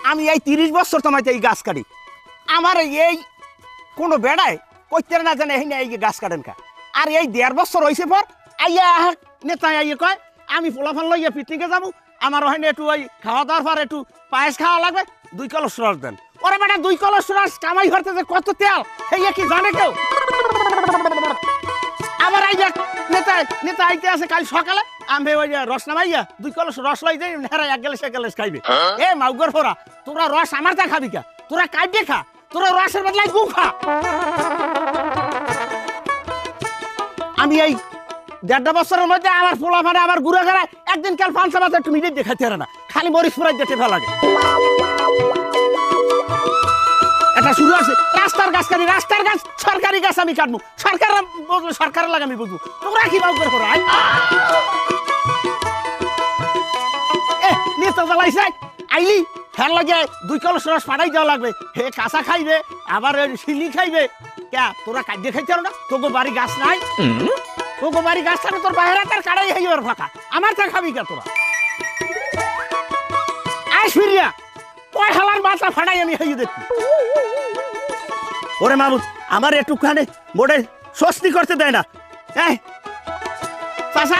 আমি এই 30 বছর তোমাইতে এই গাছ কাটি আমার এই কোনো বেড়ায় কইতে না জানে এই গাছ কাটেন কা আর এই 1.5 বছর হইছে পর আইয়া নেতা আইয়া কয় আমি পোলাফান লইয়া পিকনিকে যাবো আমার ওখানে একটু ওই খাওয়া দাওয়ার পর একটু পায়েস খাওয়া লাগবে 2 কলস রস দেন ওরে বেটা 2 কলস রস কামাই করতে যে কত তেল হেইয়া কি জানে কেউ আবার আইয়া নেতা আইতে আছে কাল সকালে আমি ওই রস নামাইয়া 2 কলস রস লই যাই হেরা এক গ্লাস খাইবে এ মাউগর ফোরা তোরা রস আমার তা খাবি কা তোরা কাটে খা তোরা রসের বদলায় গু খা আমি এই 1.5 বছরের মধ্যে আমার পোলা ফানে আমার গুড়া গাড়ায় একদিন কাল পাঁচা মাথা একটু মিনিট দেখাতে পারে না খালি মরিচ ফুরাই যেতে ভালো লাগে এটা শুরু আছে রাস্তার গাছ কাটি রাস্তার গাছ সরকারি গাছ আমি কাটবো সরকার বুঝলো সরকারের লাগে আমি বুঝবো তোমরা কি বাউকের করো নেতা জ্বালাইছে আইলি ফের লাগে 2 কলস রস পাঠাই দেওয়া লাগবে হে কাঁচা খাইবে আবার শিলি খাইবে কে তোরা কাটিয়ে খাইতে পারো না তোকে বাড়ি গাছ নাই তোকে বাড়ি গাছ থাকে তোর বাইরে তার কাটাই হয়ে যাবে ফাঁকা আমার তা খাবি কে তোরা আয় ফিরিয়া ওই হালার মাথা ফাটাই আমি হয়ে দেখি ওরে মামুদ আমার একটুখানে মোড়ে স্বস্তি করতে দেয় না এই চাচা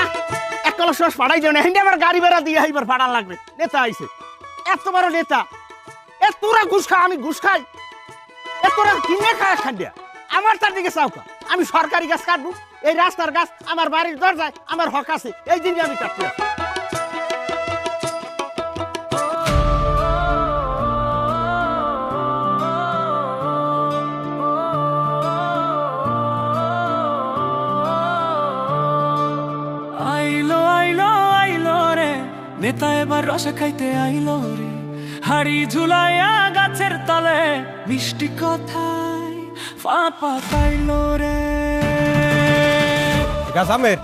1 কলস রস পাঠাই দেয় না হিন্দি আমার গাড়ি বেড়া দিয়ে এইবার ফাটান লাগবে নেতা আইছে এত বড় নেতা এ তোরা ঘুষ খা আমি ঘুষ খাই এ তোরা কিনে খায় খান্ডিয়া আমার তার দিকে চাওকা আমি সরকারি গাছ কাটবো এই রাস্তার গাছ আমার বাড়ির দরজায় আমার হক আছে এই দিনই আমি কাটতে আছি আইলো আইলো আইলো রে নেতা এবার রস খাইতে আইলো রে হাড়ি ঝুলাইয়া গাছের তলে মিষ্টি কথায় ফাঁপা পাইলো রে গাছ আমের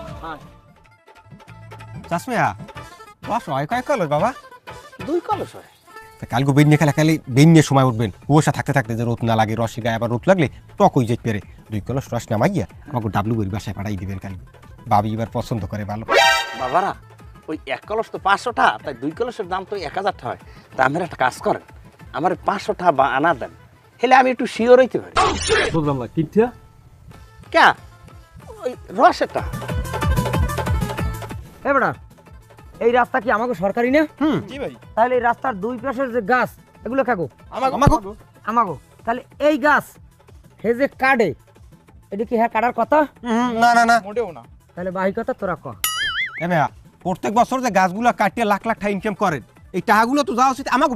চাষমিয়া রস হয় কয়েক কলস বাবা 2 কলস হয় কালকে বেরিয়ে খেলা খালি বেরিয়ে সময় উঠবেন কুয়াশা থাকতে থাকতে যে রোদ না লাগে রসে গায়ে আবার রোদ লাগলে টক হয়ে যেতে পারে 2 কলস রস নামাইয়া আমাকে ডাবলু বই বাসায় পাঠাই দিবেন কালকে বাবি এবার পছন্দ করে ভালো বাবারা ওই 1 কলস তো 500 টাকা তাই 2 কলসের দাম তো 1000 টাকা হয় তা আমার একটা কাজ করেন আমার 500 টাকা আনা দেন হেলে আমি একটু শিওর হইতে পারি বুঝলাম না কিটা কে ওই রসেরটা এ বেটা এই রাস্তা কি আমাকে সরকারি না জি ভাই তাহলে এই রাস্তার 2 পাশের যে গাছ এগুলো কাকো আমাগো তাহলে এই গাছ হে যে কাটে এটা কি হ্যাঁ কাটার কথা না না না মোটেও না তাহলে বাহি কথা তোরা ক এমা প্রত্যেক বছর যে গাছগুলো কাটিয়ে লাখ লাখ টাকা ইনকাম করেন এই টাকাগুলো তো যাওয়া উচিত আমাকে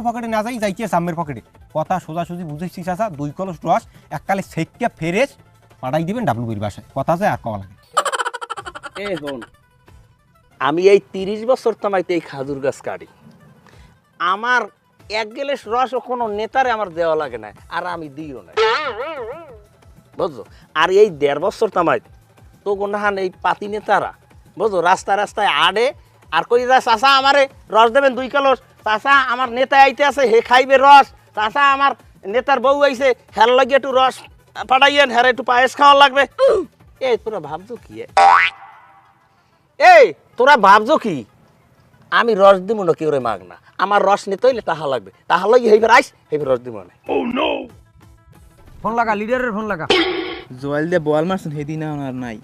পকেটে না যাই যাইছে সামনের পকেটে কথা সোজাসুজি বুঝেছি চাচা 2 কলস রস এককালে সেককে ফেরেস পাঠাই দিবেন ডাবলু বইয়ের বাসায় কথা যায় আর কওয়া লাগে এ হন আমি এই 30 বছর তোমাইতে এই খাজুর গাছ কাটি আমার 1 গ্লাস রসও কোনো নেতারে আমার দেওয়া লাগে না আর আমি দিও না বুঝছো আর এই 1.5 বছর তামাই তো কোনহান এই পাতি নেতারা বুঝছো রাস্তায় আড়ে আর কই যা চাচা আমারে রস দেবেন 2 কলস চাচা আমার নেতা আইতে আছে হে খাইবে রস চাচা আমার নেতার বউ আইছে হের লাগে একটু রস পাঠাইয়েন হের একটু পায়েস খাওয়া লাগবে এই তোরা ভাবছো কি এই তোরা ভাবছো কি আমি রস দিব না কেউ রে মাগ না আমার রস নিতে হইলে তাহা লাগবে তাহা লাগি হইবে আইস হইবে রস দিব না ফোন লাগা লিডারের ফোন লাগা জোয়াল দিয়ে বল মারছেন হেদিন আর নাই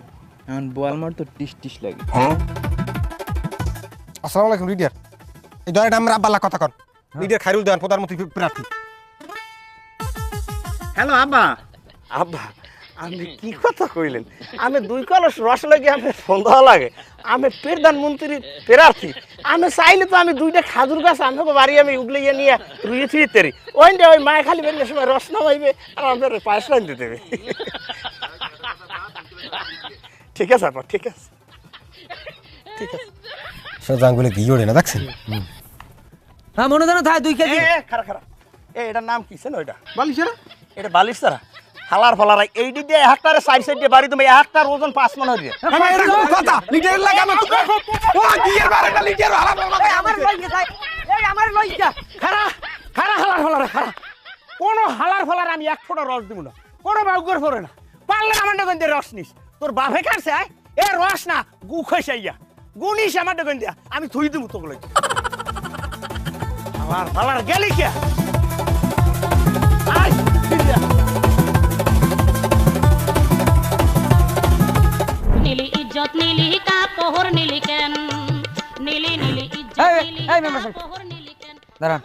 এখন বল মার তো টিস টিস লাগে আসসালামু আলাইকুম লিডার এই দরে আমরা আব্বাল্লা কথা কন লিডার খাইরুল দেওয়ান প্রধানমন্ত্রী প্রার্থী হ্যালো আব্বা আব্বা আমি কি কথা কইলেন আমি 2 কলস রস লাগি আমি ফোন দেওয়া লাগে আমি প্রধানমন্ত্রী প্রার্থী আমি চাইলে তো আমি 2টা খাজুর গাছ আমাকে বাড়ি আমি উগলিয়ে নিয়ে রুইয়ে ফিরে তেরি ওই মায় খালি বেরিয়ে সময় রস নামাইবে আর আমাদের পায়েস রাঁধতে দেবে ঠিক আছে আব্বা ঠিক আছে সোজা আঙ্গুলে ঘি ওড়ে না দেখছেন হ্যাঁ মনে জানা থাই 2 কেজি খারা এটার নাম কি ছিল ওইটা বালিশের এটা বালিশ তারা হালার ফলার এইটি দিয়ে 1 টারে সাইড দিয়ে বাড়ি তুমি 1 টার ওজন 5 মন হইবে এরকম কথা লিডার লাগা না ও গিয়ের বারেটা লিডার আমার লইয়া যায় এই আমার লইয়া খারা হালার ফলার খারা কোন হালার ফলার আমি 1 ফোঁটা রস দিব না কোন বাউগর ফরে না পারলে আমার দোকান দিয়ে রস নিস তোর বাপে কাটছে এ রস না গু খাইছাইয়া গুনিস আমার দোকান দিয়া আমি থুই দিব তোগুলো বালার গেলি কে আয় ফিরে আয়। নীলি ইজ্জত নীলি কাপড় নীলি কেন নীলি নীলি ইজ্জত এই, নীলি এই, মেম্বার সাহেব। কাপড় নীলি কেন দাঁড়ান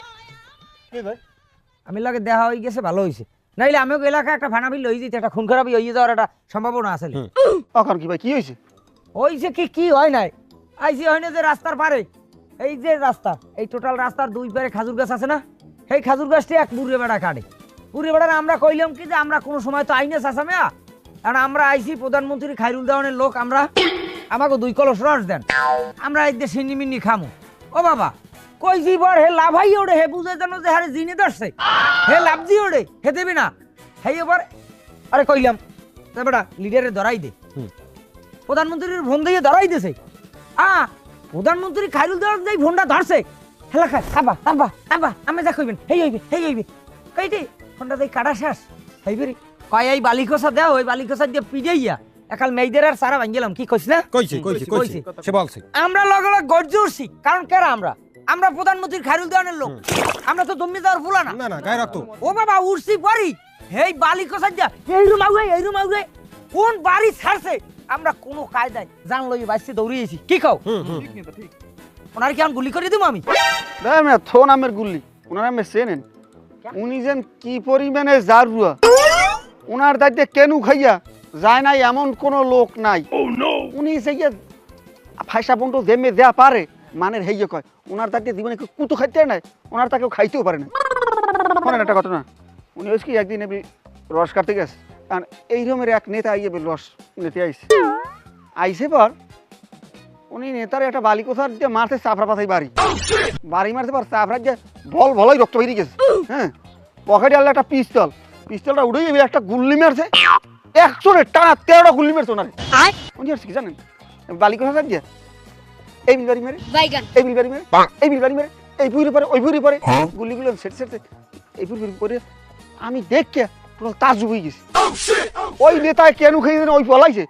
আমি লাগে দেখা হয়ে গেছে ভালো হয়েছে নাইলে আমিও এলাকায় একটা ভানাবিল লই যেতে একটা খুন খারাপি হয়ে যাওয়ার একটা সম্ভাবনা আছে এখন কি ভাই কি হয়েছে? হয়েছে কি হয় নাই আইসি হয় না যে রাস্তার পারে এই যে রাস্তা এই টোটাল রাস্তার দুই পারে খাজুর গাছ আছে না সেই খাজুর গাছটি এক বুড়ে বেড়া কাটে বুড়ে বেড়ার আমরা কইলাম কি যে আমরা কোনো সময় তো আইনে চাষামেয়া কারণ আমরা আইসি প্রধানমন্ত্রী খাইরুল দেওয়ানের লোক আমরা আমাকে 2 কলস রস দেন আমরা এই দেশে নিমিন্নি খামু ও বাবা কইছি বর হে লাভাই ওড়ে হে বুঝে জানো যে হারে জিনে ধরছে হে লাভজি ওড়ে হে দেবে না হে এবার আরে কইলাম বেটা লিডারে ধরাই দে প্রধানমন্ত্রীর ফোন দিয়ে ধরাই দিছে প্রধানমন্ত্রী খাইরুল দেওয়ার যে ফোনটা ধরছে হেলা খাই আবা আবা আবা আমি যা কইবেন হেই হইবে কইটি ফোনটা দেই কাটা শেষ হইবে রে কয় এই বালিকসা দাও ওই বালিকসা দিয়ে পিজাইয়া একাল মেইদের আর সারা ভাঙ্গিলাম কি কইছ না কইছে সে বলছে আমরা লগে লগে গর্জে উঠছি কারণ কেরা আমরা প্রধানমন্ত্রীর খাইরুল দেওয়ানের লোক আমরা তো দম্মি দেওয়ার ফুলা না না গায়ে রাখতো ও বাবা উঠছি পরি হেই বালিকসা দিয়া এই রুম আউগে কোন বাড়ি ছাড়ছে আমরা কোনো কায়দায় জান লই বাইসে দৌড়িয়েছি কি কও ওনার কি আমি গুলি করে দিব আমি দেখ মে থো নামের গুল্লি ওনার নামে চেনেন উনি যেন কি পরিমাণে জারুয়া ওনার দায়িত্বে কেনু খাইয়া যায় নাই এমন কোনো লোক নাই উনি সেই ফাইসা বন্ধু দেমে দেয়া পারে মানের হেইয়ে কয় ওনার দায়িত্বে জীবনে কুতু খাইতে নাই ওনার তাকেও খাইতেও পারে না শোনেন একটা ঘটনা উনি হচ্ছে কি একদিন এমনি রস কাটতে গেছে কারণ এই রকমের এক নেতা আইয়ে রস নিতে আইসে পর উনি নেতার একটা বালিকোথার দিয়ে মারতে চাপড়া পাতাই বাড়ি মারতে পর চাপড়া দিয়ে ভলাই রক্ত বেরিয়ে গেছে হ্যাঁ পকেটে আনলে একটা পিস্তলটা উঠে যাবে একটা গুল্লি মারছে 100 টানা 13টা গুল্লি মারছে ওনারে উনি আর কি জানেন বালিকোথা দিয়ে এই বিলবাড়ি মেরে এই বিলবাড়ি মেরে এই বিলবাড়ি মেরে এই বুড়ি পরে ওই বুড়ি পরে গুল্লিগুলো সেটে এই বুড়ি পরে আমি দেখকে পুরো তাজুব হয়ে গেছি ওই নেতায় কেন খেয়ে ওই পলাইছে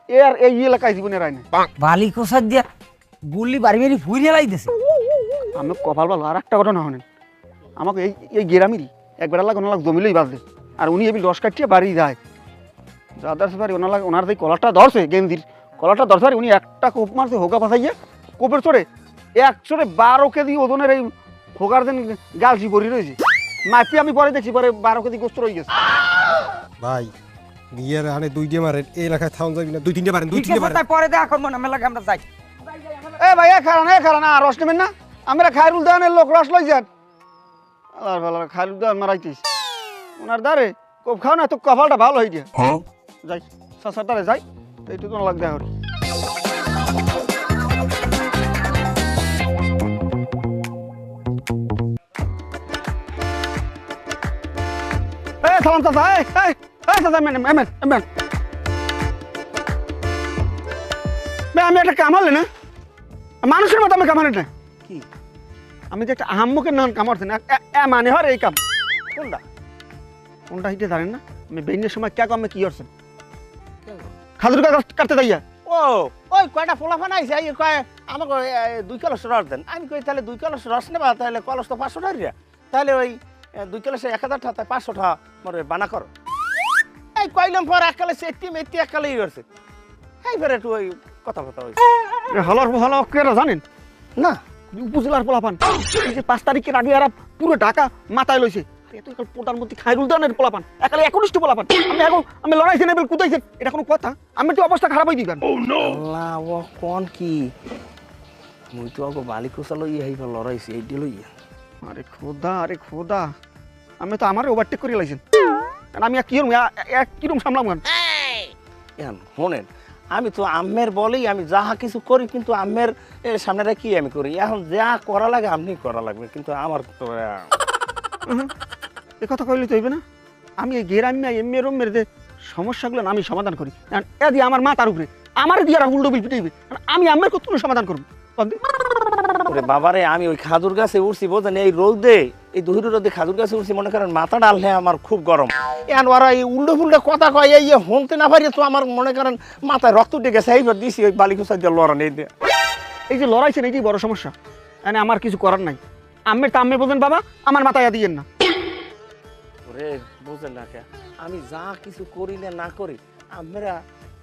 এর এই এলাকায় জীবনে রায় না বালিকসা দিয়া গুলি বাড়ি বাড়ি ফুইরে লাই দিছে আমি কপাল ভালো আর একটা ঘটনা হনেন আমাকে এই গ্রামেরই একবার লাখ জমিলেই বাজবে আর উনি এবি লস কাটিয়ে বাড়ি যায় যাদার পারি ওনার যে কলারটা ধরছে গেন্দির কলারটা ধরছে উনি একটা কোপ মারছে হোকা পাঠাইয়া কোপের চড়ে 112 কেজি ওজনের এই হোকার দিন গালছি পরি রয়েছে মাপি আমি পরে দেখছি পরে 12 কেজি গোস্ত রয়ে গেছে ভাই বিয়ের হানে 2 দিয়ে মারেন এই এলাকায় থাউন যাবি না 2-3 মারেন 2-3 মারেন তাই পরে দেখা করব না মেলা আমরা যাই এ ভাই খারান আর রস নেবেন না আমরা খায়রুল দেওয়ানের লোক রস লই যান আল্লাহর ভালো খায়রুল দেওয়ান মারাইতিস ওনার দ্বারে কোপ খাও না তো কপালটা ভালো হয়ে যায় যাই সাসার দ্বারে যাই তো এইটু তো লাগবে আর সালাম চাচা চাচা আমি একটা কামালে না মানুষের মতো আমি কামালে না কি আমি যে একটা আহাম্মকের নাম কামারছি না মানে হয় এই কাম কোনটা হিটে জানেন না আমি বেইনের সময় কে কামে কি করছেন খাজুর গাছ কাটতে যাইয়া ও ওই কয়টা পোলাফান আইছে এই কয় আমাকে 2 কলস রস দেন আমি কই তাহলে 2 কলস রস নেবা তাহলে কলস তো 500 টাকা তাহলে ওই 2 কলসে 1000 টাকা 500 টাকা মরে বানা করো এই কইলাম পর এক কলসে মেতি এক কলই করছে এই ফের একটু ওই কথা হইছে হলো কেরা জানেন না উপজেলার পোলাপান এই যে 5 তারিখের আগে এরা পুরো ঢাকা মাথায় লইছে এত প্রধানমন্ত্রী খায়রুল দেওয়ানের পোলাপান একালে 19টি পোলাপান আমি লড়াইছি নেবেল কুদাইছেন এটা কোনো কথা আমি তো অবস্থা খারাপ হয়ে দিবেন আল্লাহ ও কোন কি মুই তো আগে বালিকসা লই আইবা লড়াইছি এই দিলই আরে খোদা আমি তো আমার ওভারটেক করে লাইছেন কারণ আমি কিরম সামলাম গান শোনেন আমি তো আম্মের বলেই আমি যাহা কিছু করি কিন্তু আম্মের সামনে কি আমি করি এখন যা করা লাগে আপনি করা লাগবে কিন্তু আমার তো এ কথা কইলে তো হইবে না আমি এই গ্রামে এমএ রমের যে সমস্যাগুলো আমি সমাধান করি এ দিয়ে আমার মাথার উপরে আমার দিয়ে উল্টো বিল পিটাইবে আমি আম্মের কত সমাধান করবো ওরে বাবারে আমি ওই খাজুর গাছে উঠছি বোঝেন এই রোদে এই দুহির রোদে খাজুর গাছে উঠছি মনে করেন মাথা ডাললে আমার খুব গরম এখন ওরা এই উল্টো ফুল্টো কথা কয় এই হনতে না পারি তো আমার মনে করেন মাথায় রক্ত উঠে গেছে এইবার দিছি ওই বালিকুসা দিয়ে লড়ান এই দিয়ে এই যে লড়াইছেন এইটাই বড় সমস্যা মানে আমার কিছু করার নাই আম্মের তা আম্মে বোঝেন বাবা, আমার মাথায় দিয়েন না। ওরে বুঝেন না কে, আমি যা কিছু করি না করি আমরা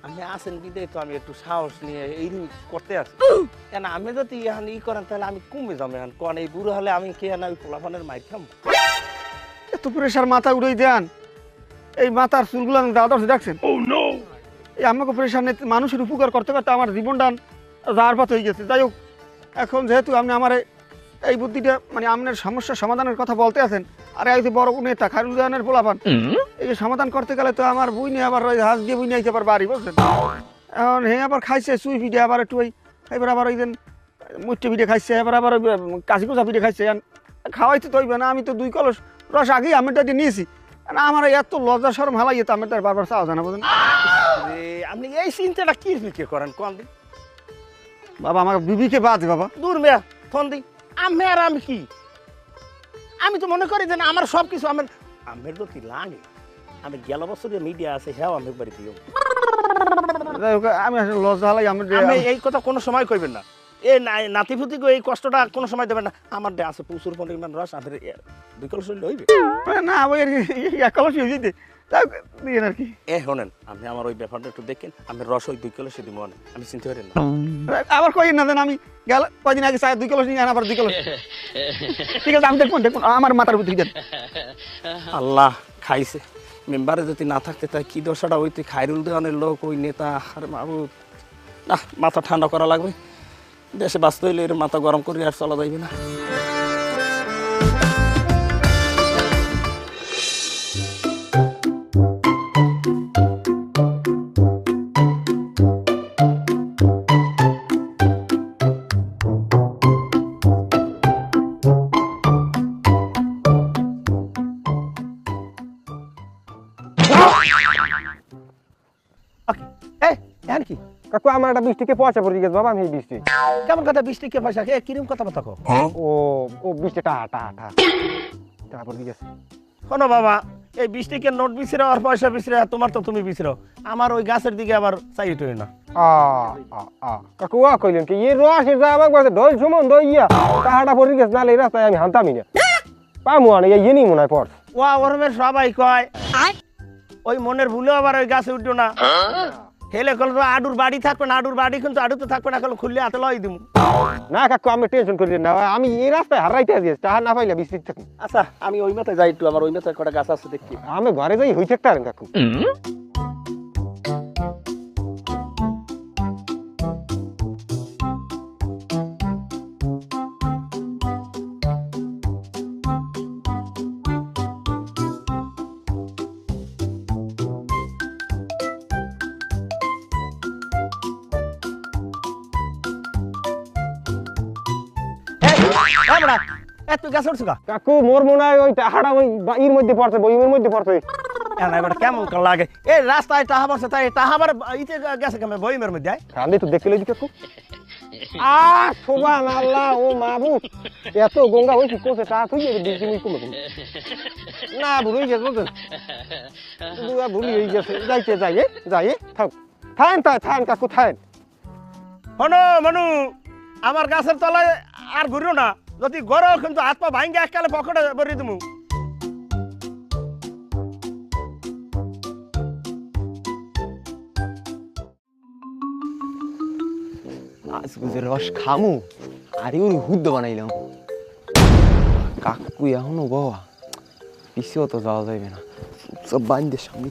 আমি আসেন বিদায় তো আমি একটু সাহস নিয়ে এই করতে আসি। কেন আমি যদি এখন ই করেন তাহলে আমি কমে যাবো এখন, কোন এই বুড়ো হলে আমি কে না ওই পোলাপানের মাইর খাম। এত প্রেশার মাথা উড়েই দেন, এই মাথার চুলগুলো দাদা দেখছেন? এই আমাকে প্রেশার নিতে মানুষের উপকার করতে করতে আমার জীবনটা যাওয়ার পথ হয়ে গেছে। যাই হোক, এখন যেহেতু আপনি আমার এই বুদ্ধিটা মানে আপনার সমস্যার সমাধানের কথা বলতে আছেন, আরে এই যে বড় নেতা খায়রুল জাহানের পোলাপান, এই যে সমাধান করতে গেলে তো আমার বই নিয়ে আবার ওই হাঁস দিয়ে বই নিয়ে আবার বাড়ি, বুঝছেন? এখন হে আবার খাইছে চুই পিঠে, আবার একটু ওই এবার আবার ওই দিন মুট্টি পিঠে খাইছে, এবার আবার ওই কাশি কোচা পিঠে খাইছে। খাওয়াইতে তো হইবে না, আমি তো 2 কলস রস আগেই আমেরটা দিয়ে নিয়েছি। আমার এত লজ্জা শরম হালাই তো আমেরটা বারবার চাওয়া যায় না, বুঝলেন? আপনি এই চিন্তাটা কি বিকে করেন কোন দিন? বাবা আমাকে বিবিকে বাদ বাবা। দূর মেয়া ফোন দিই আমি আর আমি কি, আমি তো মনে করি যে না আমার সব কিছু আমার আমের তো কি লাগে। আমি গেল বছর যে মিডিয়া আছে হ্যাঁ আমের বাড়ি দিও, যাই হোক, আমি আসলে লজ্জা হালাই আমের আমি এই কথা কোনো সময় কইবেন না। এ নাতিপুতিকে এই কষ্টটা কোনো সময় দেবেন না। আমার দে আছে প্রচুর পরিমাণ রস, আমাদের বিকল শরীর হইবে না ওই এক কলসি হয়ে যেতে তাও দিয়েন আর কি। শোনেন আপনি আমার ওই ব্যাপারটা একটু দেখেন, আমি রস ওই 2 কলসে দিব না, আমি চিনতে পারেন না। আবার কই না দেন, আমি গেল কয়দিন আগে 2 কলস নিয়ে আবার 2 কলস। ঠিক আছে, আমি দেখুন আমার মাথার বুদ্ধি দেন। আল্লাহ খাইছে মেম্বারে যদি না থাকতে তাই কি দশাটা হইতে, খায়রুল দেওয়ানের লোক ওই নেতা, আর মাহবুব না, মাথা ঠান্ডা করা লাগবে। দেশে বাঁচতে হইলে এর মাথা গরম করে আর চলা যাইবে না। এখন কি কাকু আমার একটা 20 টাকা পয়সা পড়ে গেছে বাবা, আমি এই 20 টাকা। কেমন কথা 20 টাকা পয়সা খেয়ে কিরম কথা বাতা কো? ও ও 20 টাকা টাকা পড়ে গেছে। শোনো বাবা, এই 20 টাকার নোট বিছরা আর পয়সা বিছরা তোমার তো তুমি বিছরো, আমার ওই গাছের দিকে আবার চাইতে হয় না। কাকু কইলেন কি এই রসে যা আমাকে বলছে ঢোল সুমন দইয়া টাকাটা পড়ে গেছে, নালে এই রাস্তায় আমি হানতামই না পামু না, এই নিই মনে হয় পড়। ওয়া ওরমের সবাই কয় ওই মনের ভুলেও আবার ওই গাছে উঠো না। হেলে কল আডুর বাড়ি থাকবে না, আডুর বাড়ি কিন্তু আডু তো থাকবে না, কল খুললে হাতে লই দিমু। না কাকু আমি টেনশন করি না, আমি এই রাস্তায় হারাইতে আছি, টাকা না পাইলে 20 টাকা। আচ্ছা আমি ওই মাথায় যাই একটু, আমার ওই মাথায় কটা গাছ আছে দেখি। আমি ঘরে যাই হই থাকতে পারেন কাকু। তুই গাছ উঠছো কাকু মোর মনে হয় ওই টাকাটা ওই ইর মধ্যে পড়ছে, বইমের মধ্যে পড়ছে। কেমন লাগে এই রাস্তায় টাহা পড়ছে, তাই টাহাবার ইতে গেছে কেমন বইমের মধ্যে? রান্দি তো দেখতে লই কাকু। সুবহানাল্লাহ, ও মাবুদ, এত গঙ্গা হইছে কোসে টা তুই দিছি মুই কমে না ভুলই গেছ বুঝছেন, দুয়া ভুলি হই গেছে। যাইতে যাই থাক থান কাকু থান। হনো মানু, আমার গাছের তলায় আর ঘুরিও না, যদি গরো কিন্তু হাত পা ভাঙ্গে এককালে পকেটে ভরি দিমু। আজ বুঝে রস খামু আর ওর হুদ্দ বানাইলাম। কাকু এখনো বাবা পিছিয়েও তো যাওয়া যাবে না, সব বান্ধে সামনে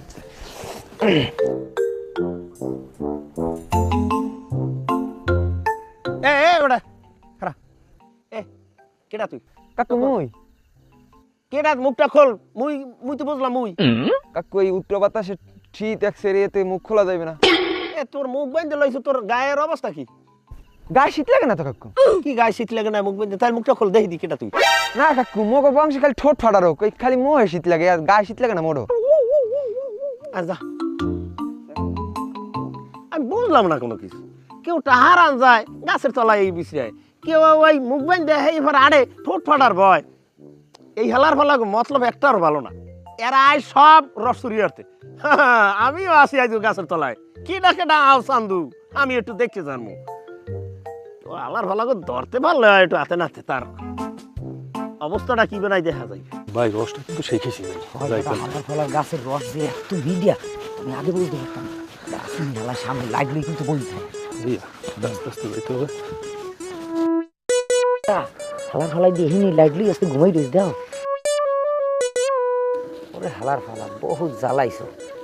ওটা খারা এ কেডা তুই? কাকু মুই কেডা? মুখটা খোল। মুই তো বুঝলাম মুই। কাকু এই উত্তর বাতাসে শীত এক সেরিয়েতে মুখ খোলা যাবে না। এ তোর মুখ বাইন্ধে লইছো, তোর গায়ের অবস্থা কি? গায়ে শীত লাগে না তো কাকু? কি গায়ে শীত লাগে না মুখ বাইন্ধে? তাই মুখটা খোল দেখি দি কেডা তুই? না কাকু মোগো বংশে খালি ঠোঁট ফাটা রোগ, খালি মোহে শীত লাগে, আর গায়ে শীত লাগে না মোড়ো। আচ্ছা আমি বুঝলাম না কোনো কিছু। কেউ টাহারান যায় গাছের তলায় এই বিশ্রায়, কেউ ওই মুখ বাইন্ধে এইবার আড়ে ঠোঁট ফাটার ভয়। এই হেলার ফলা মতলব একটাও ভালো না। এরা আয় সব রসুরি আরতে, আমিও আসি আজ গাছের তলায়। কি ডাকে না আও চান্দু, আমি একটু দেখতে জানবো। আল্লাহর ভালো ধরতে পারলে একটু হাতে নাতে তার অবস্থাটা কি বানাই দেখা যায়। ভাই রসটা কিন্তু শিখেছি ভাই হালার ফালার গাছের রস যে এত মিডিয়া আমি আগে বলতে পারতাম না। গাছের মেলার সামনে লাগলেই কিন্তু বলতে আস্তে যেতে হবে। হালার ফালাই দেখিনি লাগলি আজকে ঘুমাই রয়েছে দাও। ওরে হালার ফালা বহুত জ্বালাইছ,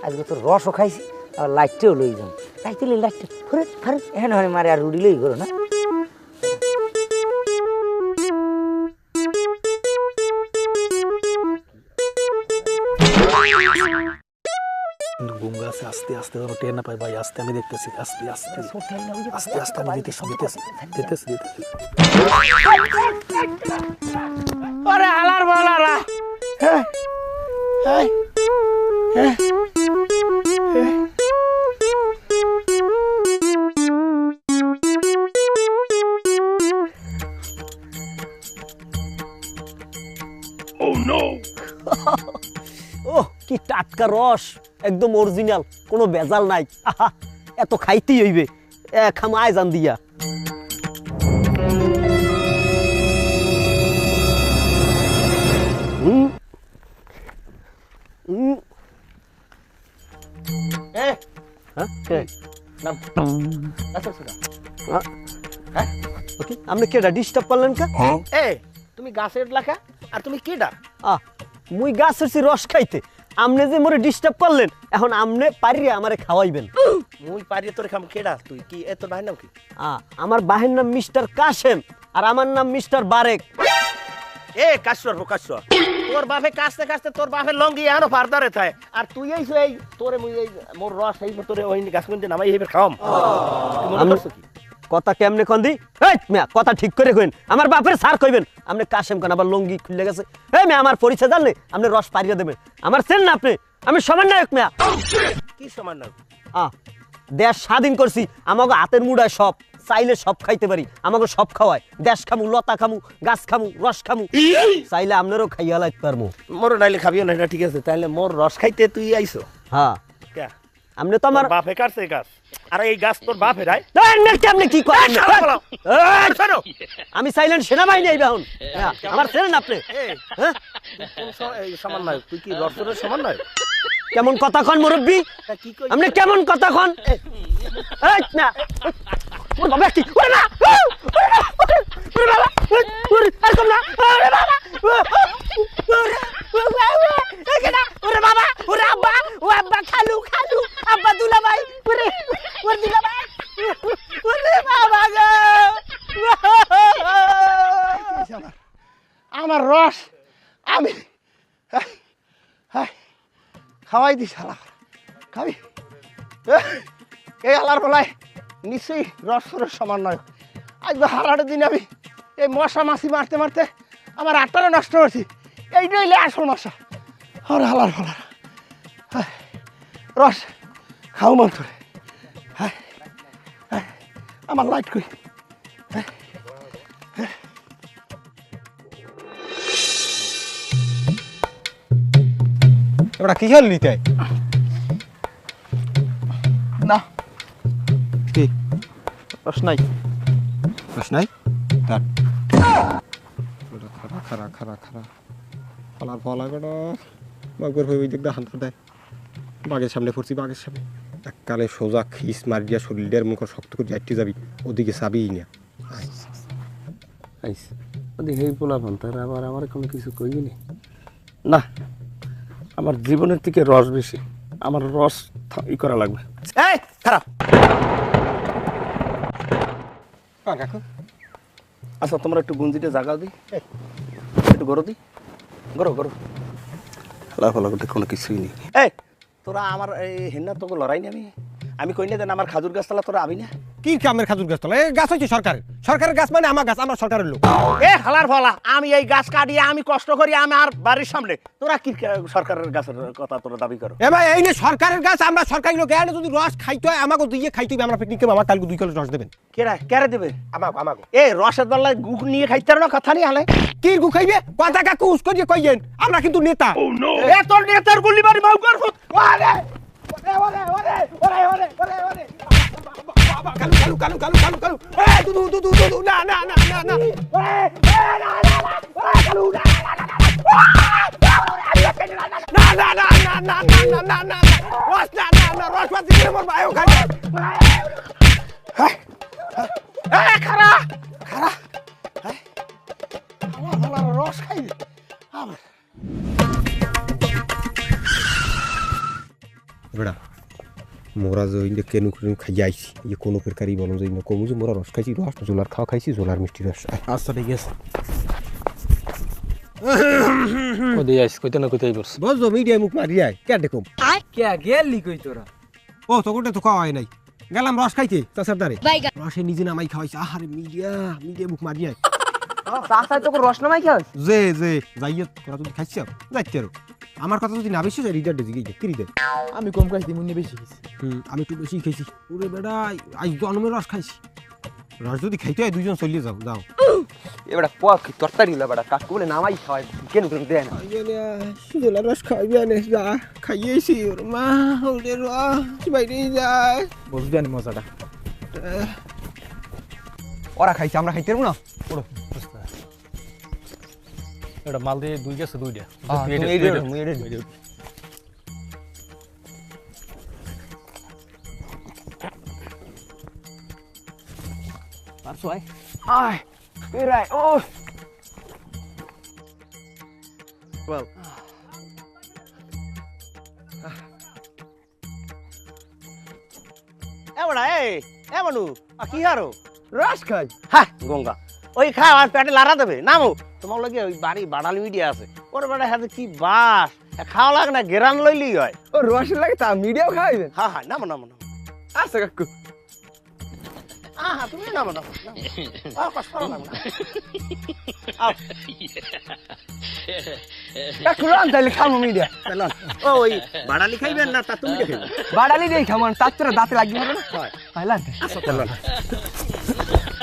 আজকে তো রসও খাইছি আর লাইটটাও লই যাম। লাইটে লই লাইটটা ফরে ফরে এহেন হয় মারে আর রুডি লই করো না। গুঙ্গা আছে আস্তে আস্তে ধরো টের না পাই ভাই আস্তে আমি দেখতেছি আস্তে আস্তে আস্তে আস্তে আমি দিতেছি দিতেছি দিতেছি দিতেছি আরে হালার বালারা ও কি টাটকা রস, একদম অরিজিনাল, কোনো ভেজাল নাই। আহা, এত খাইতেই হইবে, খামায় জান দিয়া। আপনি কেডা ডিস্টার্ব করলেন কা? তুমি গাছের লেখা আর তুমি কেডা? মুই গাছ হচ্ছি রস খাইতে, আমনে যে মোরে ডিস্টার্ব করলেন, এখন আমনে পারিয়ে আমারে খাওয়াইবেন। মুই পারিয়ে তোরে খাম কেডা? তুই কি তোর ভাই নাম কি? আমার বাহের নাম মিস্টার কাশেম আর আমার নাম মিস্টার বারেক। কাশ্বর কাশ্বর, তোর বাপে কাছতে কাছতে তোর বাপের লঙ্গি আনো ফারদারে থাকে, আর তুই এই তোরে মুই এই মোর রস এই তোরে ওই গাছ মধ্যে নামাই হেবে খাওয়াম। কথা কেমনে কন দি? এই মিয়া কথা ঠিক করে কইন, আমার বাপের স্যার কইবেন, আপনি কাশেম কেন আবার লঙ্গি খুলে গেছে? এই মিয়া আমার পরিচয় জানলে আপনি রস পারিয়ে দেবেন, আমার চেন না আপনি, আমি সমন্বয়ক মিয়া। কি সমন্বয়ক? দেশ স্বাধীন করছি, আমাকে হাতের মুড়ায় সব, চাইলে সব খাইতে পারি, আমাকে সব খাওয়ায়, দেশ খামু, লতা খামু, গাছ খামু, রস খামু, চাইলে আপনারও খাইয়া লাইতে পারবো। মোর নাইলে খাবিও না, এটা ঠিক আছে, তাহলে মোর রস খাইতে তুই আইছো? হ্যাঁ, কে? আপনি তো আমার বাপে কাটছে গাছ, আর এই গাছ তোর বাপে রাই? আপনি কি করেন? আমি সাইলেন্ট সেনাবাহিনী আইবা হন, আমার চেনেন আপনি? সমন্বয়ক? তুই কি রসের সমন্বয়ক? কেমন কথা কন মুরব্বী, আপনি কেমন কথা কন? বাবা কি ওরে না, ওরে বাবা, ওরে আর না, ওরে বাবা, ওরে বাবা, ওরে আব্বা, ও আব্বা, খালু খালু, আব্বা দুলা ভাই, ওরে ওরে দুলা ভাই, ওরে বাবা গো, আমার রস আমি খাওয়াই দিস হালা, খাবি? এই হালার বলায় নিশ্চয়ই রসের সমন্বয়। আজ হারাটের দিন আমি এই মশা মাছি মারতে মারতে আমার আটটারে নষ্ট করছি, এইটা হইলে আসল মশা। আর হালার ফলার রস খাও মন করে। আমার লাইট কই? ওটা কি হল নিতে না কি রস নাই, রস নাই? তার খারা খারা খারা খারা ফলার ফলা বেটা বাগর হয়ে দেখ হান দেয়, বাঘের সামনে পড়ছি, বাঘের সামনে এককালে সোজা খিস মার দিয়া শরীরের মুখ শক্ত করে যাইতে যাবি, ওদিকে চাবিই না। ওদিকে এই পোলা ভান তার আবার আমার কোনো কিছু কইনি না, আমার জীবনের থেকে রস বেশি, আমার রস ই করা লাগবে। এই খারাপ, আচ্ছা তোমরা একটু গুঞ্জিতে জাগা দি, একটু গরো দি, গরো গরো, ফলা ফলা করতে কোনো কিছুই নেই। এই তোরা আমার এই হেন্না তোকে লড়াই নি, আমি কই না দেন আমার খাজুর গাছ তলা তোরা আবি না? কি কামের খাজুর গাছ তলা? এই গাছ হচ্ছে সরকারের, সরকারের গাছ মানে আমার গাছ, আমার সরকারের লোক। এ হালার ফলা, আমি এই গাছ কাটিয়ে আমি কষ্ট করি আমার বাড়ির সামনে, তোরা কি সরকারের গাছের কথা তোরা দাবি করো? এ ভাই এই নে সরকারের গাছ, আমরা সরকারি লোক, এনে যদি রস খাইতে হয় আমাকে দিয়ে খাইতে হবে, আমরা পিকনিক করবো, আমার কালকে 2 কিলো রস দেবেন। কেরা কেরা দেবে? আমাকে আমাকে এ রসের বেলায় গু নিয়ে খাইতে না, কথা নিয়ে হালে কি গু খাইবে? কথা কাকু উস করিয়ে কইয়েন, আমরা কিন্তু নেতা। এ তোর নেতার গুলি মারি মাউ কর ফুট, ওরে ওরে ওরে ওরে ওরে ওরে ওরে কালু কালু কালু কালু কালু কালু, এ দুদু দুদু দুদু, না না না না না, ওরে না না না ওরে কালু না। রস খাই বেড়া মোরা যে ইন্দে কেনু কেনু খাই আইছি এই কোনো প্রকারই বলো যে ইন্দে কমু যে মোরা রস খাইছি রস জোলার খাওয়া খাইছি জোলার মিষ্টি রস আচ্ছা ঠিক আছে কই আইস কইতে না কইতেই বলছ বস মিডিয়া মুখ মারি আয় কে দেখুম কে গেলি কই তোরা ও তো কোটে তো খাওয়া হয় নাই গেলাম রস খাইতে চাচার দারে রসে নিজে নামাই খাওয়াইছে আহারে মিডিয়া মিডিয়া মুখ মারি আয় চাচা তো রস নামাই খাস যে যাইয়ে তোরা যদি খাইছিস যাইতে আর আমার কথা যদি না বেশি যায় রিডার দিকে কি রিডার আমি কম খাইছি মুন্নি বেশি খাইছি আমি একটু বেশি খাইছি ওরে বেটা আজ জন্মের রস খাইছি রস যদি খাইতে হয় দুইজন চলিয়ে যাও যাও এবারে পোয়া কি তরকারি হলো বেটা কাকু বলে নামাই খাওয়াই কেন কেন দেয় না জোলার রস খাইবি আনে যা খাইয়েছি ওর মা ওরে রস বাইরে যায় বুঝবি আনি মজাটা ওরা খাইছে আমরা খাইতে পারবো না এটা মাল দিয়ে দুই গেছে দুইটা পারছো আয় আয় এরাই ও বল এবড়া এ মানু কি হারো রস খাই হ্যাঁ গঙ্গা ওই খাও আর পেটে লাড়া দেবে নামো তোমার লাগে ওই বাড়ি বাড়ালি মিডিয়া আছে ওর বেটা হাতে কি বাস খাওয়া লাগে না গেরান লইলি হয় ও রস লাগে তা মিডিয়াও খাইবেন হ্যাঁ হ্যাঁ নামো নামো নামো আচ্ছা কাকু হ্যাঁ তুমি নামো নামো কষ্ট করো না কাকু রান তাইলে খামো মিডিয়া ওই বাড়ালি খাইবেন না তা তুমি খাইবে বাড়ালি দেই খামো তার তোরা দাঁতে লাগি হবে না হয় লাগে চলো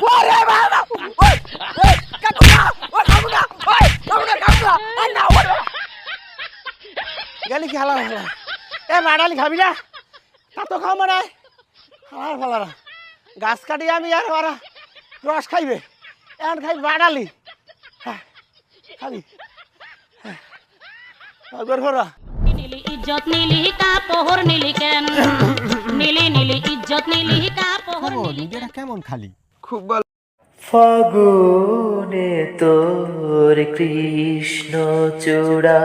ওরে বাবা ওই ওই কাকু না ওই খামো না ওই খামো না ওই না ওরে গেলি কি হালা হালা এ বাড়ালি খাবি না তা তো খাও মানে হালার ফালারা গাছ কাটি আমি আর ওরা রস খাইবে এখন খাইবে বাড়ালি হ্যাঁ খাবি বের করা নীলি ইজ্জত নীলি কাপড় নীলি কেন নীলি নীলি ইজ্জত নীলি কাপড় নীলি মিডিয়াটা কেমন খালি খুব ভালো ফাগুনে তোর কৃষ্ণ চূড়া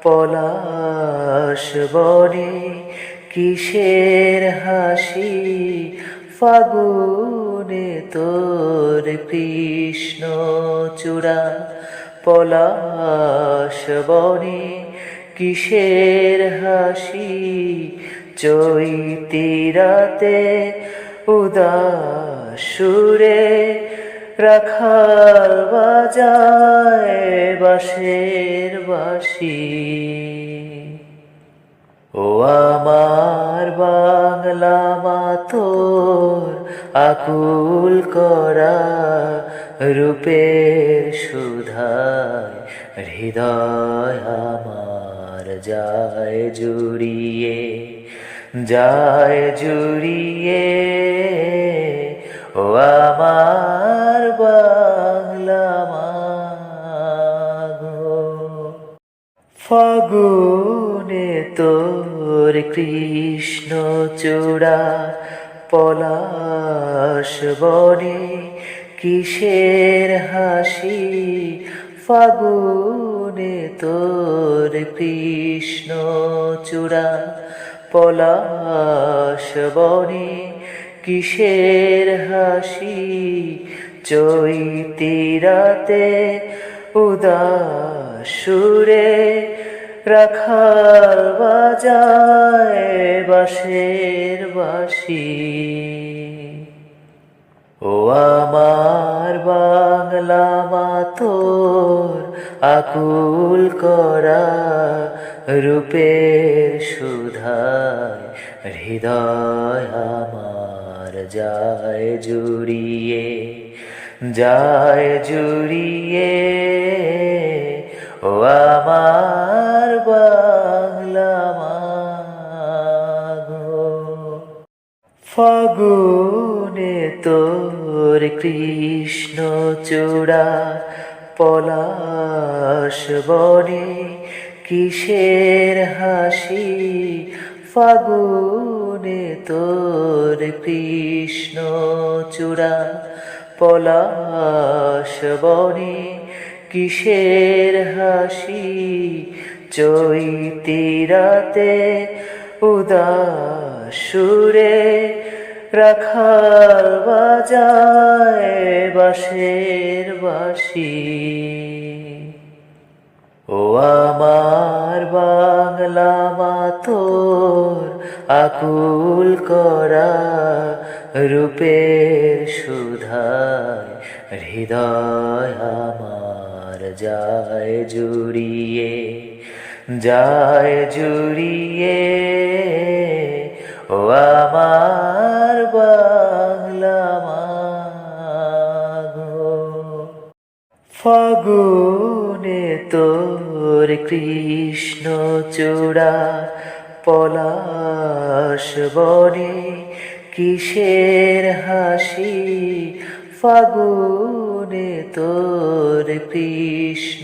পলাশ বনে কিসের হাসি ফাগুনে তোর কৃষ্ণ চূড়া পলাশ বনে কিসের হাসি চৈতি রাতে উদাস সুরে রাখাল বাজায় বাঁশের বাঁশি ও আমার বাংলা মা তোর আকুল করা রূপের সুধায় হৃদয় আমার যায় জুড়িয়ে ও আমার বাংলা মা গো ফাগুনে তোর কৃষ্ণ চূড়া পলাশ বনে কিসের হাসি ফাগুনে তোর কৃষ্ণ চূড়া পলাশ বনে কিসের হাসি চৈতি রাতে উদাস সুরে রাখাল বাজায় বাঁশের বাঁশি ও আমার বাংলা মা তোর আকুল করা রূপের সুধায় হৃদয় আমার যায় জুড়িয়ে ও আমার বাংলা মা গো ফাগুনে তোর কৃষ্ণ চূড়া পলাশ বনে কিসের হাসি ফাগুনে তোর কৃষ্ণ চূড়া পলাশ বনে কিসের হাসি চৈতি রাতে উদাস সুরে রাখাল বাজায় বাঁশের বাঁশি ও আমার বাংলা মা তোর আকুল করা রূপের সুধায় হৃদয় আমার যায় জুড়িয়ে ও আমার বাংলা মা গো। ফাগুনে তোর কৃষ্ণ চূড়া পলাশ বনে কিসের হাসি ফাগুনে তোর কৃষ্ণ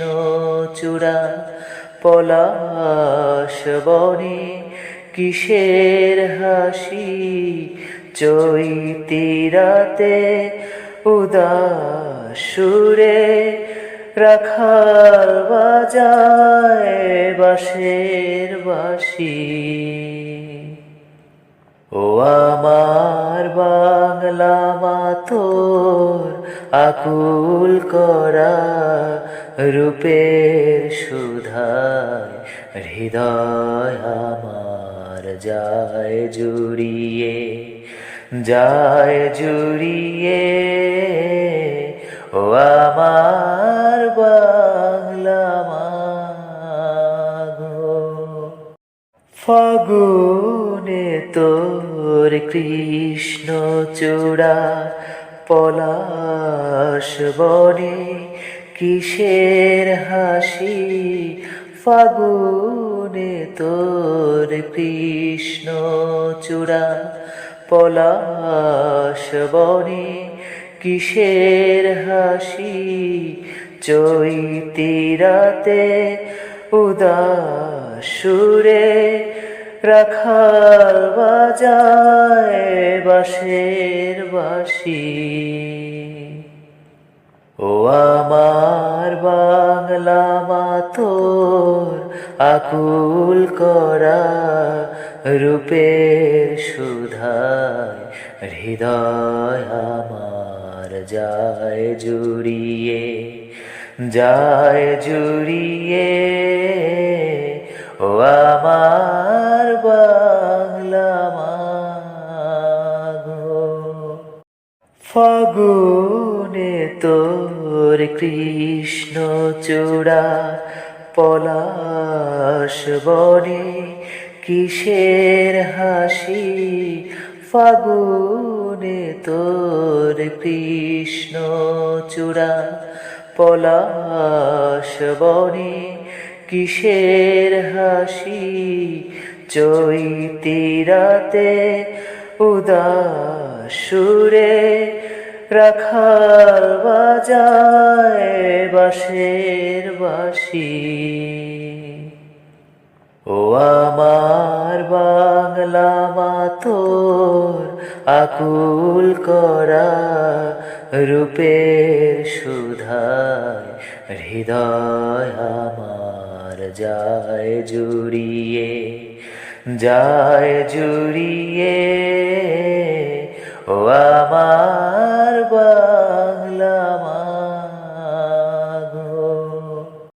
চূড়া পলাশ বনে কিসের হাসি চৈতি রাতে উদাস সুরে রাখাল বাজায় বাঁশের বাঁশি ও আমার বাংলা মা তোর আকুল করা রূপের সুধায় হৃদয় আমার যায় জুড়িয়ে ও আমার বাংলা মা গো। ফাগুনে তোর কৃষ্ণ চূড়া পলাশ বনে কিসের হাসি ফাগুনে তোর কৃষ্ণ চূড়া পলাশ বনে কিসের হাসি চৈতি রাতে উদাস সুরে রাখাল বাজায় বাঁশের বাঁশি ও আমার বাংলা মা তোর আকুল করা রূপের সুধায় হৃদয় আমার যায় জুড়িয়ে ও আমার বাংলা মা গো। ফাগুনে তোর কৃষ্ণ চূড়া পলাশ বনে কিসের হাসি ফাগুনে তোর কৃষ্ণ চূড়া পলাশ বনে কিসের হাসি চৈতি রাতে উদাস সুরে রাখাল বাজায় বাঁশের বাঁশি ও আমার বাংলা মা তোর আকুল করা রূপের সুধায় হৃদয় আমার যায় জুড়িয়ে ও আমার